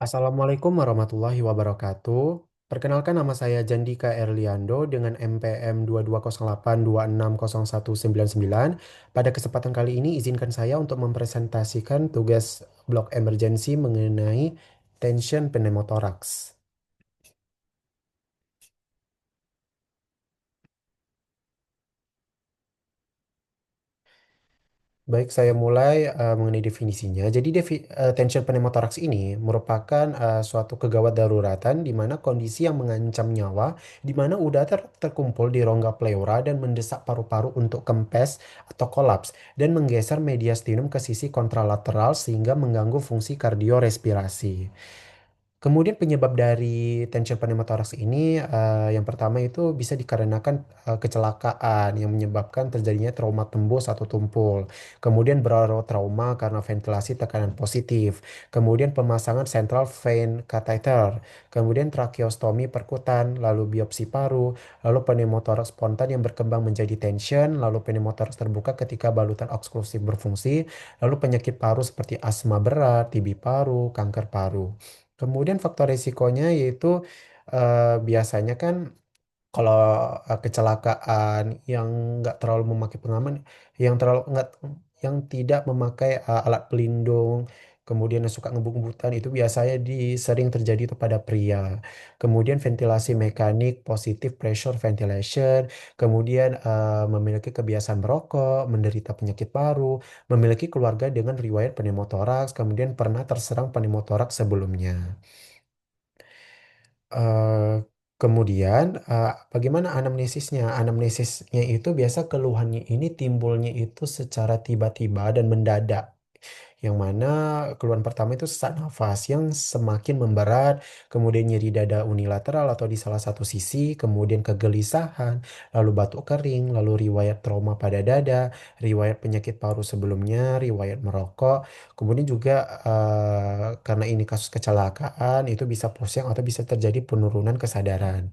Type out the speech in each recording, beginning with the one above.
Assalamualaikum warahmatullahi wabarakatuh. Perkenalkan nama saya Jandika Erliando dengan NPM 2208260199. Pada kesempatan kali ini izinkan saya untuk mempresentasikan tugas blok emergency mengenai tension pneumothorax. Baik, saya mulai mengenai definisinya. Jadi, tension pneumothorax ini merupakan suatu kegawat daruratan di mana kondisi yang mengancam nyawa, di mana udara terkumpul di rongga pleura dan mendesak paru-paru untuk kempes atau kolaps dan menggeser mediastinum ke sisi kontralateral sehingga mengganggu fungsi kardiorespirasi. Kemudian penyebab dari tension pneumothorax ini yang pertama itu bisa dikarenakan kecelakaan yang menyebabkan terjadinya trauma tembus atau tumpul. Kemudian barotrauma karena ventilasi tekanan positif. Kemudian pemasangan central vein catheter. Kemudian tracheostomi perkutan, lalu biopsi paru, lalu pneumothorax spontan yang berkembang menjadi tension, lalu pneumothorax terbuka ketika balutan oksklusif berfungsi, lalu penyakit paru seperti asma berat, TB paru, kanker paru. Kemudian faktor risikonya yaitu biasanya kan kalau kecelakaan yang nggak terlalu memakai pengaman, yang terlalu nggak yang tidak memakai alat pelindung, kemudian yang suka ngebut-ngebutan itu biasanya sering terjadi itu pada pria. Kemudian ventilasi mekanik, positive pressure ventilation, kemudian memiliki kebiasaan merokok, menderita penyakit paru, memiliki keluarga dengan riwayat pneumotoraks, kemudian pernah terserang pneumotoraks sebelumnya. eh Kemudian, bagaimana anamnesisnya? Anamnesisnya itu biasa keluhannya ini timbulnya itu secara tiba-tiba dan mendadak. Yang mana keluhan pertama itu sesak nafas yang semakin memberat, kemudian nyeri dada unilateral atau di salah satu sisi, kemudian kegelisahan, lalu batuk kering, lalu riwayat trauma pada dada, riwayat penyakit paru sebelumnya, riwayat merokok, kemudian juga karena ini kasus kecelakaan itu bisa posing atau bisa terjadi penurunan kesadaran.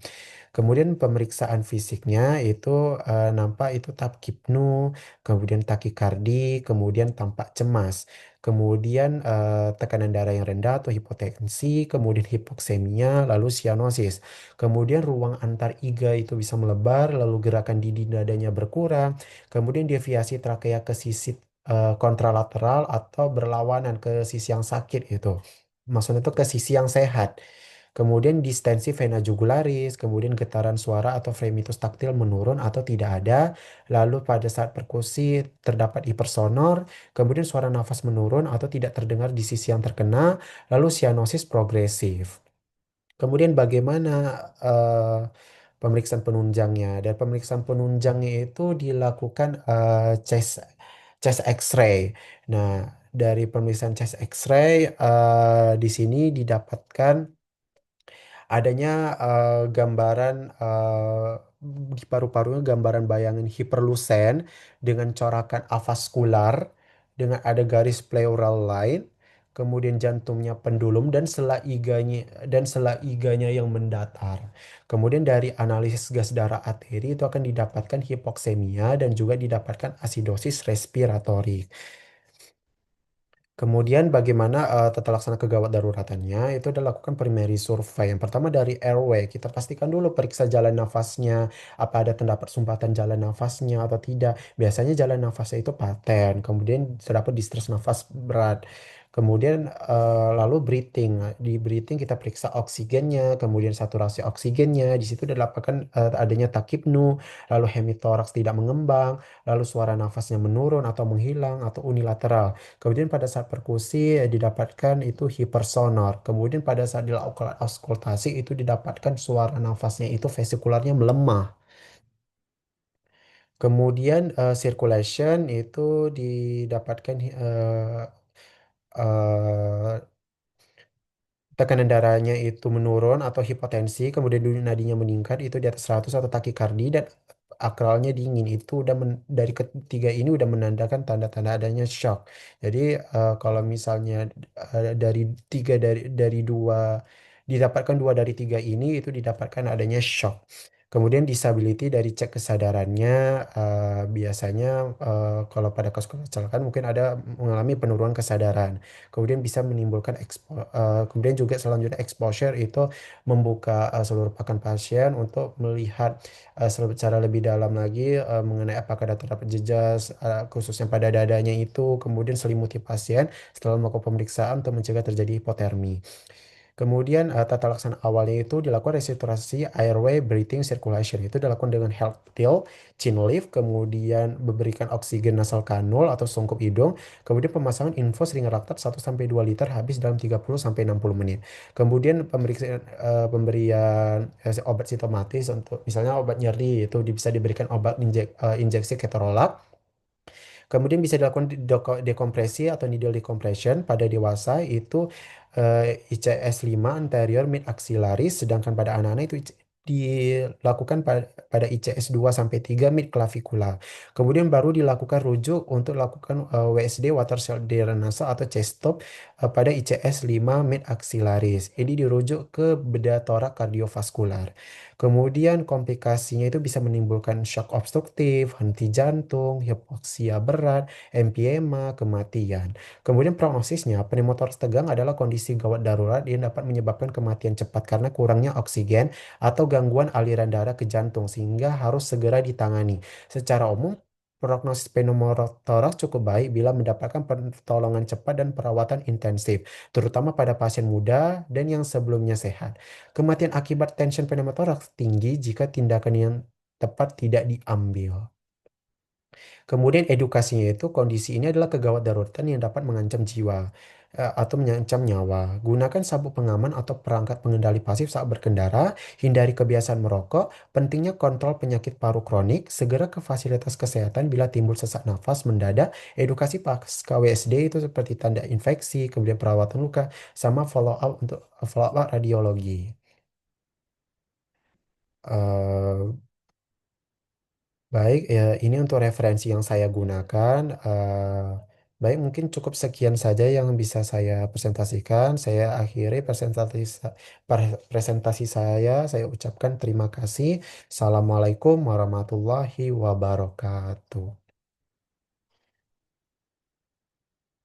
Kemudian pemeriksaan fisiknya itu nampak itu takipnu, kemudian takikardi, kemudian tampak cemas. Kemudian tekanan darah yang rendah atau hipotensi, kemudian hipoksemia, lalu sianosis. Kemudian ruang antar iga itu bisa melebar, lalu gerakan didi dadanya berkurang, kemudian deviasi trakea ke sisi kontralateral atau berlawanan ke sisi yang sakit itu. Maksudnya itu ke sisi yang sehat. Kemudian distensi vena jugularis, kemudian getaran suara atau fremitus taktil menurun atau tidak ada. Lalu pada saat perkusi terdapat hipersonor, kemudian suara nafas menurun atau tidak terdengar di sisi yang terkena, lalu sianosis progresif. Kemudian bagaimana eh, pemeriksaan penunjangnya? Dan pemeriksaan penunjangnya itu dilakukan chest X-ray. Nah, dari pemeriksaan chest X-ray di sini didapatkan adanya gambaran di paru-parunya gambaran bayangan hiperlusen dengan corakan avaskular dengan ada garis pleural line, kemudian jantungnya pendulum dan sela iganya yang mendatar. Kemudian dari analisis gas darah arteri itu akan didapatkan hipoksemia dan juga didapatkan asidosis respiratorik. Kemudian bagaimana tata laksana kegawat daruratannya itu adalah lakukan primary survey. Yang pertama dari airway, kita pastikan dulu periksa jalan nafasnya, apa ada terdapat sumbatan jalan nafasnya atau tidak. Biasanya jalan nafasnya itu paten, kemudian terdapat distress nafas berat. Kemudian lalu breathing. Di breathing kita periksa oksigennya, kemudian saturasi oksigennya. Di situ didapatkan adanya takipnu, lalu hemitoraks tidak mengembang, lalu suara nafasnya menurun atau menghilang atau unilateral. Kemudian pada saat perkusi didapatkan itu hipersonor. Kemudian pada saat dilakukan auskultasi itu didapatkan suara nafasnya itu vesikularnya melemah. Kemudian circulation itu didapatkan eh, tekanan darahnya itu menurun atau hipotensi, kemudian dulu nadinya meningkat itu di atas 100 atau takikardi dan akralnya dingin itu dari ketiga ini udah menandakan tanda-tanda adanya shock. Jadi kalau misalnya dari dua didapatkan dua dari tiga ini itu didapatkan adanya shock. Kemudian disability dari cek kesadarannya, biasanya kalau pada kasus kecelakaan mungkin ada mengalami penurunan kesadaran. Kemudian bisa menimbulkan kemudian juga selanjutnya exposure itu membuka seluruh pakan pasien untuk melihat secara lebih dalam lagi mengenai apakah ada terdapat jejak khususnya pada dadanya itu, kemudian selimuti pasien setelah melakukan pemeriksaan untuk mencegah terjadi hipotermi. Kemudian tata laksana awalnya itu dilakukan restorasi airway breathing circulation. Itu dilakukan dengan health tilt, chin lift, kemudian memberikan oksigen nasal kanul atau sungkup hidung, kemudian pemasangan infus ring laktat 1 sampai 2 liter habis dalam 30 sampai 60 menit. Kemudian pemberian obat sintomatis untuk misalnya obat nyeri itu bisa diberikan obat injeksi ketorolak. Kemudian bisa dilakukan dekompresi atau needle decompression pada dewasa itu ICS 5 anterior mid axillaris, sedangkan pada anak-anak itu dilakukan pada ICS 2 sampai 3 mid clavicula. Kemudian baru dilakukan rujuk untuk lakukan WSD water cell drainase atau chest stop pada ICS 5 mid axillaris. Ini dirujuk ke bedah torak kardiovaskular. Kemudian komplikasinya itu bisa menimbulkan shock obstruktif, henti jantung, hipoksia berat, empiema, kematian. Kemudian prognosisnya, pneumotorax tegang adalah kondisi gawat darurat yang dapat menyebabkan kematian cepat karena kurangnya oksigen atau gangguan aliran darah ke jantung sehingga harus segera ditangani. Secara umum, prognosis pneumotoraks cukup baik bila mendapatkan pertolongan cepat dan perawatan intensif, terutama pada pasien muda dan yang sebelumnya sehat. Kematian akibat tension pneumotoraks tinggi jika tindakan yang tepat tidak diambil. Kemudian edukasinya itu kondisi ini adalah kegawat daruratan yang dapat mengancam jiwa atau mengancam nyawa. Gunakan sabuk pengaman atau perangkat pengendali pasif saat berkendara. Hindari kebiasaan merokok. Pentingnya kontrol penyakit paru kronik. Segera ke fasilitas kesehatan bila timbul sesak nafas mendadak. Edukasi pasca WSD itu seperti tanda infeksi, kemudian perawatan luka, sama follow up radiologi. Eh, Baik, ya ini untuk referensi yang saya gunakan. Baik, mungkin cukup sekian saja yang bisa saya presentasikan. Saya akhiri presentasi saya. Saya ucapkan terima kasih. Assalamualaikum warahmatullahi wabarakatuh.